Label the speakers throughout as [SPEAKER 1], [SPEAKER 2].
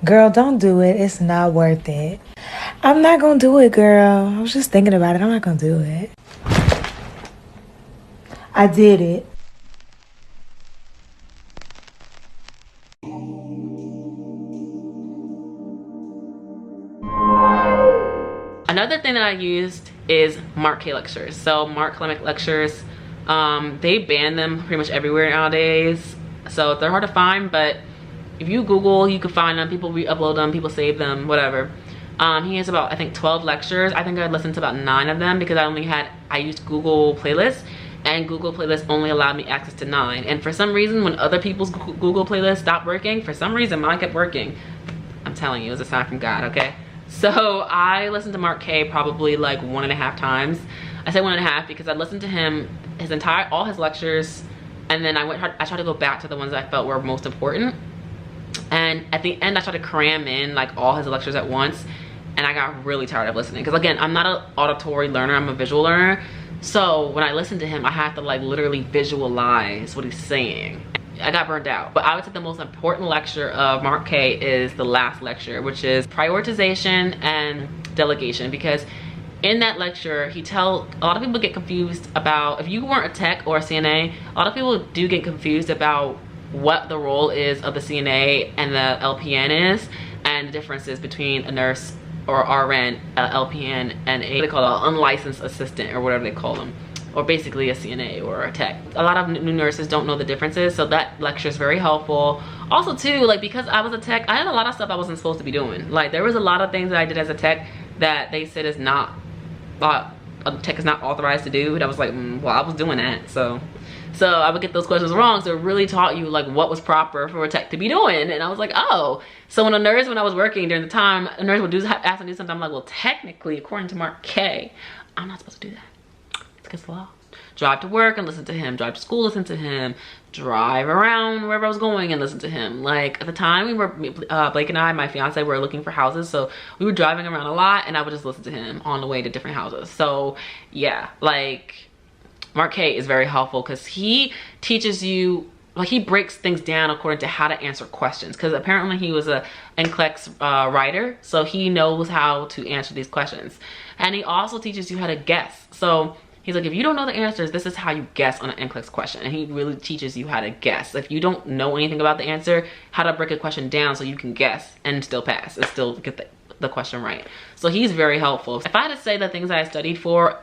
[SPEAKER 1] Girl, don't do it. It's not worth it. I'm not gonna do it, girl. I was just thinking about it. I'm not gonna do it. I did it.
[SPEAKER 2] Another thing that I used is Mark K lectures. So Mark Clemic lectures, they ban them pretty much everywhere nowadays. So they're hard to find, but if you Google, you can find them. People re-upload them, people save them, whatever. He has about, I think, 12 lectures. I think I listened to about 9 of them because I used Google Playlists, and Google Playlists only allowed me access to 9. And for some reason, when other people's Google Playlists stopped working, for some reason mine kept working. I'm telling you, it was a sign from God, okay? So I listened to Mark K probably like 1.5 times. I say 1.5 because I listened to him, all his lectures, and then I tried to go back to the ones that I felt were most important. And at the end, I tried to cram in like all his lectures at once, and I got really tired of listening. Because again, I'm not an auditory learner, I'm a visual learner. So when I listened to him, I had to like literally visualize what he's saying. I got burned out. But I would say the most important lecture of Mark K is the last lecture, which is prioritization and delegation. Because in that lecture, a lot of people get confused about, if you weren't a tech or a CNA, a lot of people do get confused about what the role is of the CNA and the LPN is, and the differences between a nurse or RN, LPN, and what they call an unlicensed assistant, or whatever they call them, or basically a CNA or a tech. A lot of new nurses don't know the differences, so that lecture is very helpful. Also too, like, because I was a tech, I had a lot of stuff I wasn't supposed to be doing. Like, there was a lot of things that I did as a tech that they said is not, a tech is not authorized to do, and I was like, well, I was doing that, so I would get those questions wrong. So it really taught you like what was proper for a tech to be doing. And I was like, oh. So when I was working during the time, a nurse would ask me to do something, I'm like, well, technically, according to Mark K, I'm not supposed to do that. It's against the law. Drive to work and listen to him. Drive to school, listen to him. Drive around wherever I was going and listen to him. Like, at the time, Blake and I, my fiance, were looking for houses. So we were driving around a lot, and I would just listen to him on the way to different houses. So yeah, like, Mark K is very helpful because he teaches you, like, he breaks things down according to how to answer questions, because apparently he was a NCLEX writer, so he knows how to answer these questions. And he also teaches you how to guess. So he's like, if you don't know the answers, this is how you guess on an NCLEX question. And he really teaches you how to guess. If you don't know anything about the answer, how to break a question down so you can guess and still pass and still get the question right. So he's very helpful. If I had to say the things I studied for,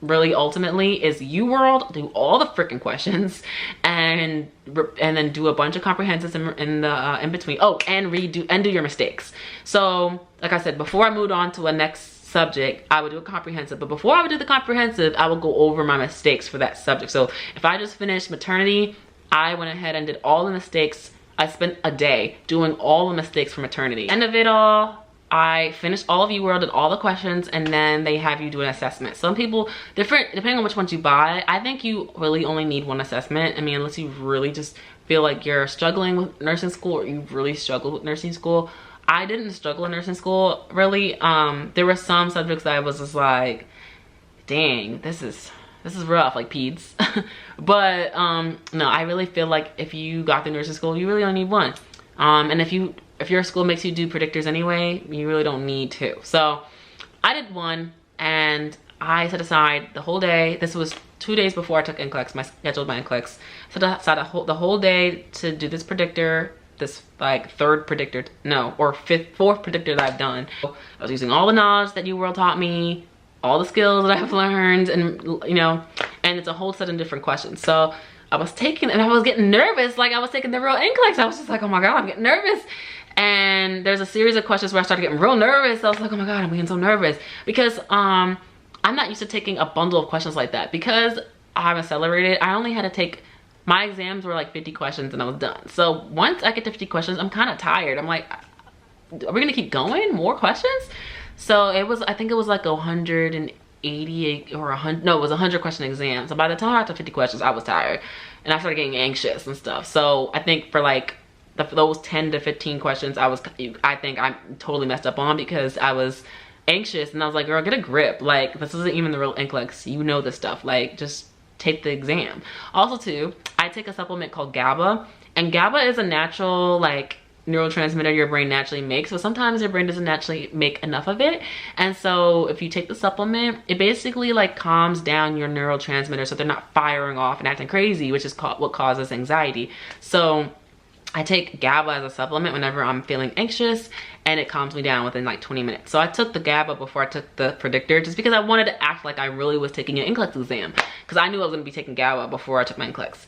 [SPEAKER 2] really ultimately, is UWorld, do all the freaking questions, and then do a bunch of comprehensives in between. Oh, and do your mistakes. So like I said, before I moved on to a next subject, I would do a comprehensive, but before I would do the comprehensive, I would go over my mistakes for that subject. So if I just finished maternity, I went ahead and did all the mistakes. I spent a day doing all the mistakes for maternity. End of it all, I finished all of UWorld and all the questions, and then they have you do an assessment. Some people, depending on which ones you buy, I think you really only need one assessment. I mean, unless you really just feel like you're struggling with nursing school, or you really struggle with nursing school. I didn't struggle in nursing school, really. There were some subjects that I was just like, dang, this is rough, like peds. But no, I really feel like if you got through nursing school, you really only need one. And if your school makes you do predictors anyway, you really don't need two. So I did one, and I set aside the whole day. This was 2 days before I took NCLEX, scheduled my NCLEX. Set aside the whole day to do this predictor, this like fourth predictor that I've done. I was using all the knowledge that UWorld taught me, all the skills that I've learned, and and it's a whole set of different questions. So I was getting nervous, like I was taking the real NCLEX. I was just like, oh my God, I'm getting nervous. And there's a series of questions where I started getting real nervous. I was like, oh my God, I'm getting so nervous. Because I'm not used to taking a bundle of questions like that. Because I'm accelerated, I only had to take, my exams were like 50 questions and I was done. So once I get to 50 questions, I'm kind of tired. I'm like, are we gonna keep going? More questions? So I think it was like 188 or 100, no, it was a 100 question exam. So by the time I got to 50 questions, I was tired. And I started getting anxious and stuff. So I think for like, those 10 to 15 questions, I think I totally messed up on, because I was anxious and I was like, girl, get a grip. Like, this isn't even the real NCLEX. You know this stuff. Like, just take the exam. Also too, I take a supplement called GABA, and GABA is a natural, like, neurotransmitter your brain naturally makes, but sometimes your brain doesn't naturally make enough of it. And so if you take the supplement, it basically like calms down your neurotransmitters so they're not firing off and acting crazy, which is what causes anxiety. So I take GABA as a supplement whenever I'm feeling anxious, and it calms me down within like 20 minutes. So I took the GABA before I took the predictor, just because I wanted to act like I really was taking an NCLEX exam, because I knew I was going to be taking GABA before I took my NCLEX.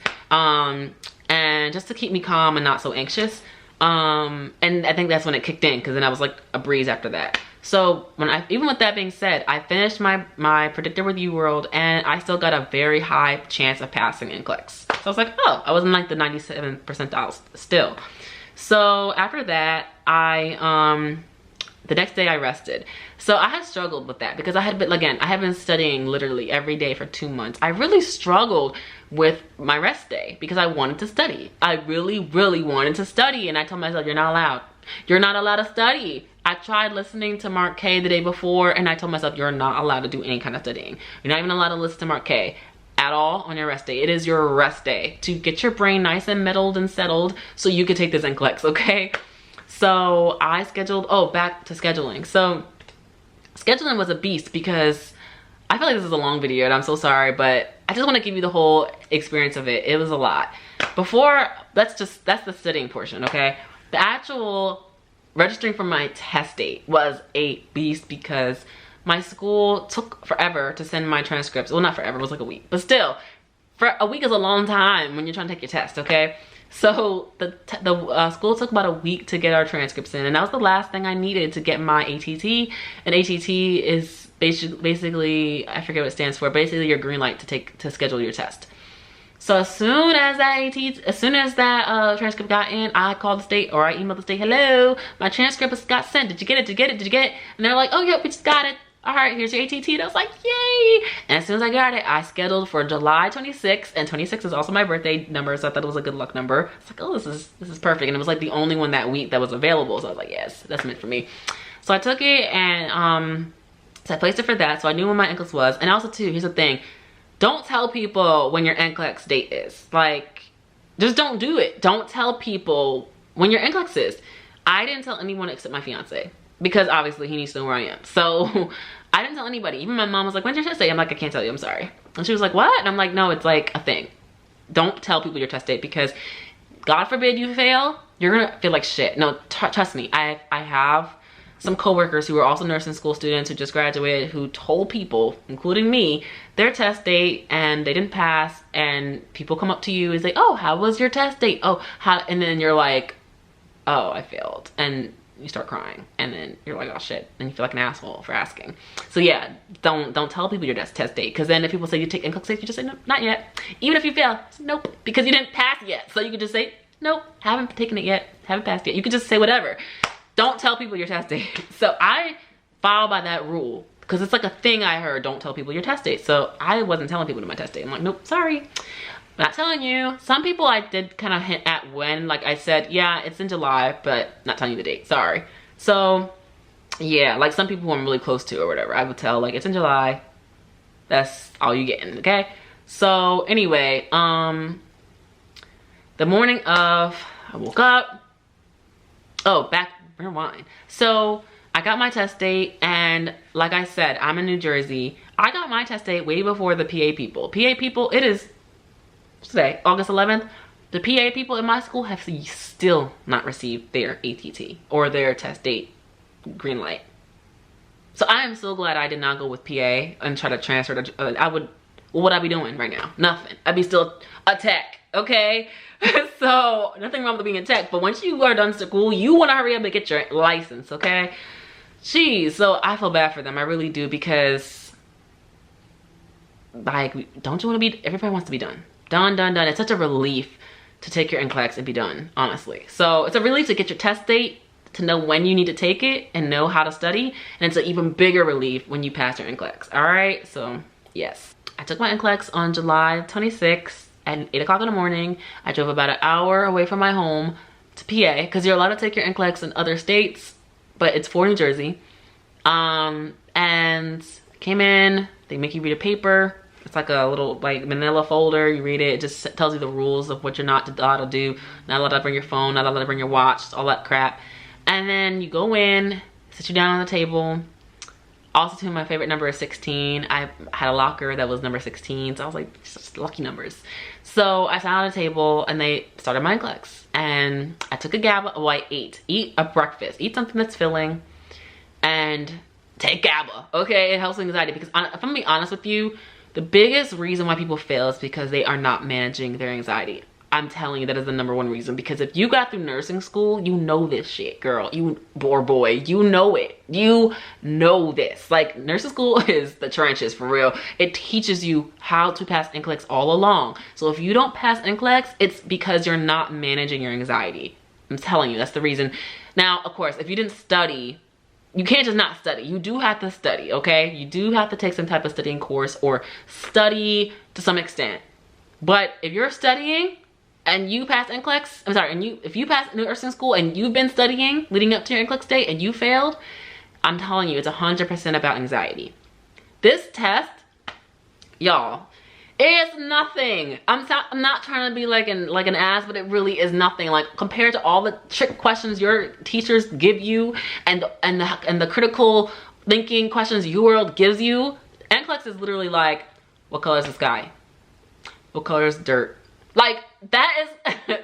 [SPEAKER 2] And just to keep me calm and not so anxious. And I think that's when it kicked in, because then I was like a breeze after that. So even with that being said, I finished my predictor with UWorld, and I still got a very high chance of passing NCLEX. So I was like, oh, I was in like the 97th percentile still. So after that, the next day I rested. So I had struggled with that because I had been studying literally every day for 2 months. I really struggled with my rest day because I wanted to study. I really, really wanted to study, and I told myself, you're not allowed. You're not allowed to study. I tried listening to Mark K the day before, and I told myself, you're not allowed to do any kind of studying. You're not even allowed to listen to Mark K at all on your rest day. It is your rest day to get your brain nice and middled and settled so you could take this NCLEX, okay? So I scheduled, back to scheduling. So scheduling was a beast because I feel like this is a long video and I'm so sorry, but I just want to give you the whole experience of it. It was a lot. That's the studying portion, okay? The actual registering for my test date was a beast because my school took forever to send my transcripts. Well, not forever, it was like a week, but still, for a week is a long time when you're trying to take your test, okay? So the school took about a week to get our transcripts in, and that was the last thing I needed to get my ATT. And ATT is basically, I forget what it stands for, basically your green light to schedule your test. So as soon as that transcript got in, I called the state, or I emailed the state, hello, my transcript got sent. Did you get it? Did you get it? Did you get it? And they're like, oh, yep, we just got it. All right, here's your ATT. And I was like, yay. And as soon as I got it, I scheduled for July 26th, and 26 is also my birthday number, so I thought it was a good luck number. It's like, oh, this is perfect. And it was like the only one that week that was available. So I was like, yes, that's meant for me. So I took it, and so I placed it for that. So I knew when my NCLEX was. And also too, here's the thing. Don't tell people when your NCLEX date is. Like, just don't do it. Don't tell people when your NCLEX is. I didn't tell anyone except my fiance, because obviously he needs to know where I am. So I didn't tell anybody. Even my mom was like, when's your test date? I'm like, I can't tell you, I'm sorry. And she was like, what? And I'm like, no, it's like a thing. Don't tell people your test date, because God forbid you fail, you're gonna feel like shit. No, trust me, I have some coworkers who are also nursing school students who just graduated who told people, including me, their test date and they didn't pass, and people come up to you and say, oh, how was your test date? Oh, how? And then you're like, oh, I failed. And you start crying, and then you're like, oh shit, and you feel like an asshole for asking. So yeah, don't tell people your test date, because then if people say you take NCLEX, you just say, no, not yet. Even if you fail, nope, because you didn't pass yet. So you could just say, nope, haven't taken it yet, haven't passed yet. You could just say whatever. Don't tell people your test date. So I follow by that rule, because it's like a thing I heard, don't tell people your test date. So I wasn't telling people my test date. I'm like, nope, sorry, not telling you. Some people I did kind of hint at when, like I said, yeah, it's in July, but not telling you the date, sorry. So yeah, like some people who I'm really close to or whatever, I would tell like, it's in July, that's all you getting, okay? So anyway, the morning of, I woke up, rewind. So I got my test date, and like I said, I'm in New Jersey. I got my test date way before the PA people. PA people, it is today, August 11th. The PA people in my school have still not received their ATT or their test date green light. So I am so glad I did not go with PA and try to transfer to, what would I be doing right now? Nothing. I'd be still a tech, okay? So nothing wrong with being a tech, but once you are done school, you want to hurry up and get your license, okay? Jeez, so I feel bad for them. I really do, because like, don't you want to be, everybody wants to be done. Done. It's such a relief to take your NCLEX and be done, honestly. So it's a relief to get your test date, to know when you need to take it and know how to study, and it's an even bigger relief when you pass your NCLEX. All right, so yes, I took my NCLEX on July 26th at 8 o'clock in the morning. I drove about an hour away from my home to PA, because you're allowed to take your NCLEX in other states, but it's for New Jersey. And came in, they make you read a paper. It's like a little like manila folder. You read it. It just tells you the rules of what you're not allowed to do. Not allowed to bring your phone, not allowed to bring your watch, all that crap. And then you go in, sit you down on the table. Also, too, my favorite number is 16. I had a locker that was number 16, so I was like, such lucky numbers. So I sat on a table and they started my NCLEX. And I took a GABA, well, I ate. Eat a breakfast. Eat something that's filling and take GABA, okay? It helps with anxiety because if I'm gonna be honest with you, the biggest reason why people fail is because they are not managing their anxiety. I'm telling you, that is the #1 reason. Because if you got through nursing school, you know this shit, girl. Or boy, you know it. You know this. Like, nursing school is the trenches, for real. It teaches you how to pass NCLEX all along. So if you don't pass NCLEX, it's because you're not managing your anxiety. I'm telling you, that's the reason. Now, of course, if you didn't study, you can't just not study. You do have to study, okay? You do have to take some type of studying course or study to some extent. But if you're studying and you pass NCLEX, I'm sorry, and if you pass nursing school and you've been studying leading up to your NCLEX date and you failed, I'm telling you, it's 100% about anxiety. This test, y'all, is nothing. I'm not trying to be like an ass, but it really is nothing. Like, compared to all the trick questions your teachers give you and the critical thinking questions your world gives you, NCLEX is literally like, what color is the sky? What color is dirt? Like, that is,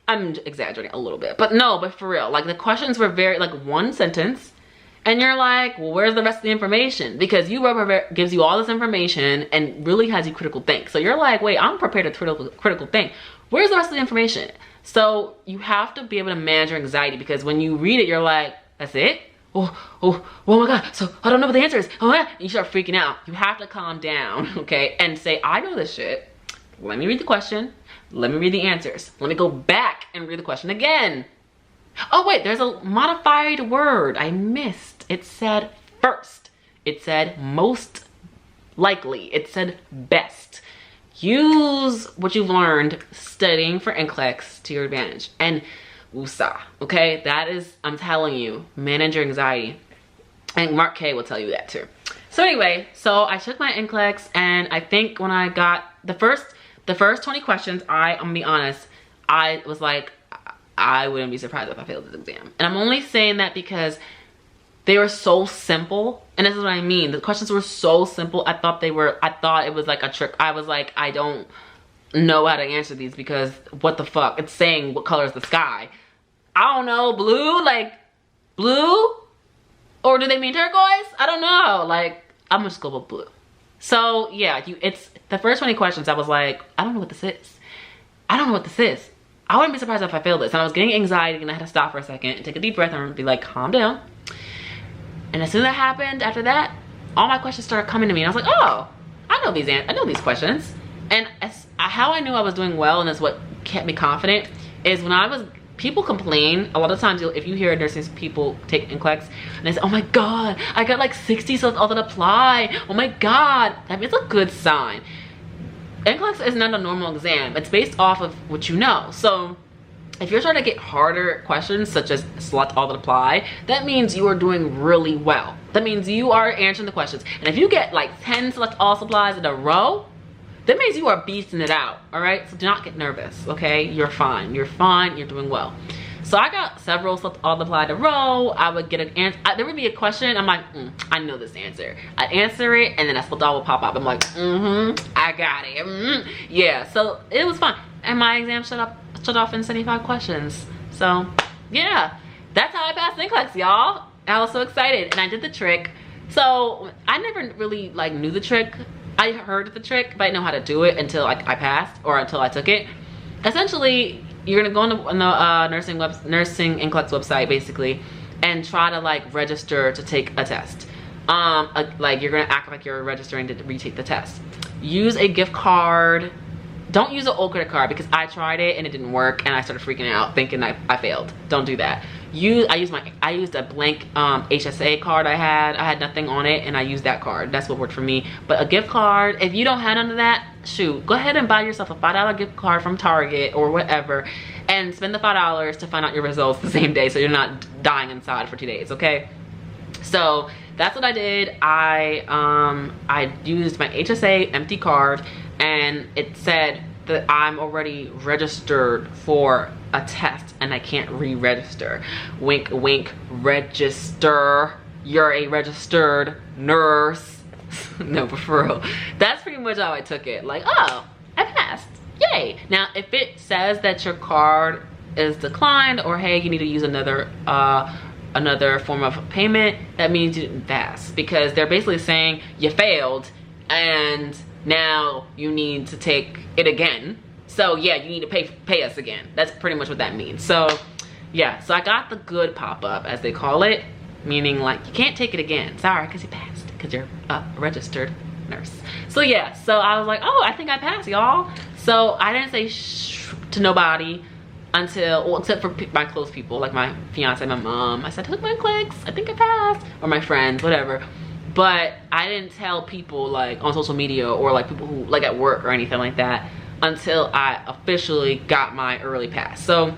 [SPEAKER 2] I'm exaggerating a little bit, but no, but for real, like, the questions were very, like, one sentence, and you're like, well, where's the rest of the information? Because rubber gives you all this information and really has you critical think. So you're like, wait, I'm prepared to critical think. Where's the rest of the information? So you have to be able to manage your anxiety, because when you read it, you're like, that's it? Oh my God, so I don't know what the answer is. Oh yeah, and you start freaking out. You have to calm down, okay, and say, I know this shit. Let me read the question. Let me read the answers. Let me go back and read the question again. Oh wait, there's a modified word I missed. It said first. It said most likely. It said best. Use what you've learned studying for NCLEX to your advantage. And woosah, okay? That is, I'm telling you, manage your anxiety. And Mark K will tell you that too. So anyway, so I took my NCLEX, and I think when I got the first 20 questions, I'm gonna be honest, I was like, I wouldn't be surprised if I failed this exam. And I'm only saying that because they were so simple. And this is what I mean. The questions were so simple. I thought it was like a trick. I was like, I don't know how to answer these because what the fuck? It's saying what color is the sky. I don't know, blue? Like, blue? Or do they mean turquoise? I don't know. Like, I'm just go with blue. So yeah, it's the first 20 questions. I was like, I don't know what this is. I don't know what this is. I wouldn't be surprised if I failed this. And I was getting anxiety, and I had to stop for a second and take a deep breath and be like, calm down. And as soon as that happened, after that, all my questions started coming to me, and I was like, oh, I know these questions. And how I knew I was doing well, and that's what kept me confident, is when people complain a lot of times. If you hear nursing people take NCLEX and they say, oh my God, I got like 60 so all that apply. Oh my God, that means a good sign. NCLEX is not a normal exam. It's based off of what you know. So if you're starting to get harder questions such as select all that apply, that means you are doing really well. That means you are answering the questions. And if you get like 10 select all supplies in a row, that means you are beasting it out, all right? So do not get nervous, okay? You're fine, you're doing well. So I got several select all apply in a row. I would get an answer. There would be a question, I'm like, I know this answer. I'd answer it, and then a select all will pop up. I'm like, I got it, Yeah, so it was fun. And my exam shut off in 75 questions. So yeah, that's how I passed NCLEX, y'all. I was so excited, and I did the trick. So I never really like knew the trick. I heard the trick, but I didn't know how to do it until I passed, or until I took it. Essentially, you're gonna go on the nursing NCLEX website basically, and try to like register to take a test. Like you're gonna act like you're registering to retake the test. Use a gift card. Don't use an old credit card, because I tried it and it didn't work, and I started freaking out thinking I failed. Don't do that. I used a blank HSA card I had nothing on it, and I used that card. That's what worked for me. But a gift card, if you don't have none of that, shoot, go ahead and buy yourself a $5 gift card from Target or whatever, and spend the $5 to find out your results the same day, so you're not dying inside for 2 days, okay? So that's what I did. I used my HSA empty card, and it said that I'm already registered for a test and I can't re-register. Wink wink, register. You're a registered nurse. No, but for real, that's pretty much how I took it. Like, oh, I passed, yay. Now if it says that your card is declined, or hey, you need to use another form of payment, that means you didn't pass, because they're basically saying you failed and now you need to take it again. So yeah, you need to pay us again. That's pretty much what that means. So yeah, so I got the good pop-up, as they call it, meaning like you can't take it again. Sorry, because you passed, because you're a registered nurse. So yeah, so I was like, oh, I think I passed, y'all. So I didn't say shh to nobody until, well, except for my close people, like my fiance, my mom. I said, took my NCLEX, I think I passed, or my friends, whatever. But I didn't tell people like on social media, or like people who like at work or anything like that, until I officially got my early pass. So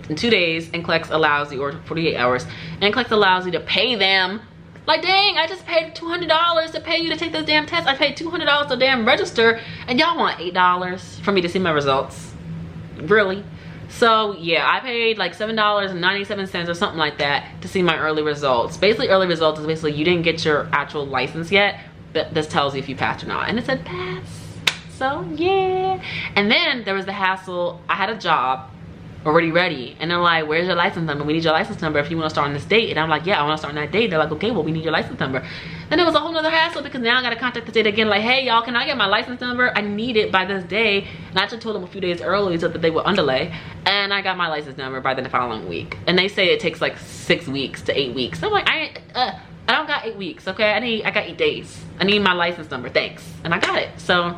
[SPEAKER 2] in 2 days, NCLEX allows you, or 48 hours, NCLEX allows you to pay them. Like, dang, I just paid $200 to pay you to take this damn test. I paid $200 to damn register, and y'all want $8 for me to see my results? Really? So yeah, I paid like $7.97 or something like that to see my early results. Basically, early results is basically you didn't get your actual license yet, but this tells you if you passed or not. And it said pass. So yeah. And then there was the hassle. I had a job already ready, and they're like, where's your license number? We need your license number if you want to start on this date. And I'm like, yeah, I want to start on that date. They're like, okay, well, we need your license number. Then it was a whole nother hassle, because now I gotta contact the state again, like, hey y'all, can I get my license number? I need it by this day. And I actually told them a few days early so that they would underlay, and I got my license number by the following week. And they say it takes like 6 weeks to 8 weeks. So I'm like, I don't got 8 weeks, okay? I got 8 days. I need my license number, thanks. And I got it. So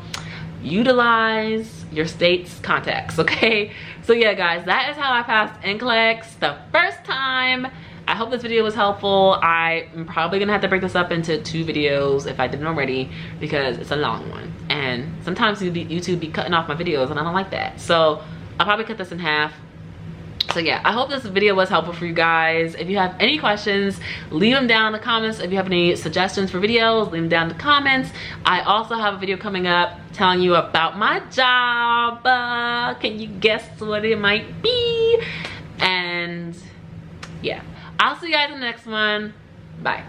[SPEAKER 2] utilize your state's contacts, okay? So yeah, guys, that is how I passed NCLEX the first time. I hope this video was helpful. I'm probably gonna have to break this up into 2 videos if I didn't already, because it's a long one. And sometimes YouTube be cutting off my videos, and I don't like that. So I'll probably cut this in half. So yeah, I hope this video was helpful for you guys. If you have any questions, leave them down in the comments. If you have any suggestions for videos, leave them down in the comments. I also have a video coming up telling you about my job. Can you guess what it might be? And yeah, I'll see you guys in the next one. Bye.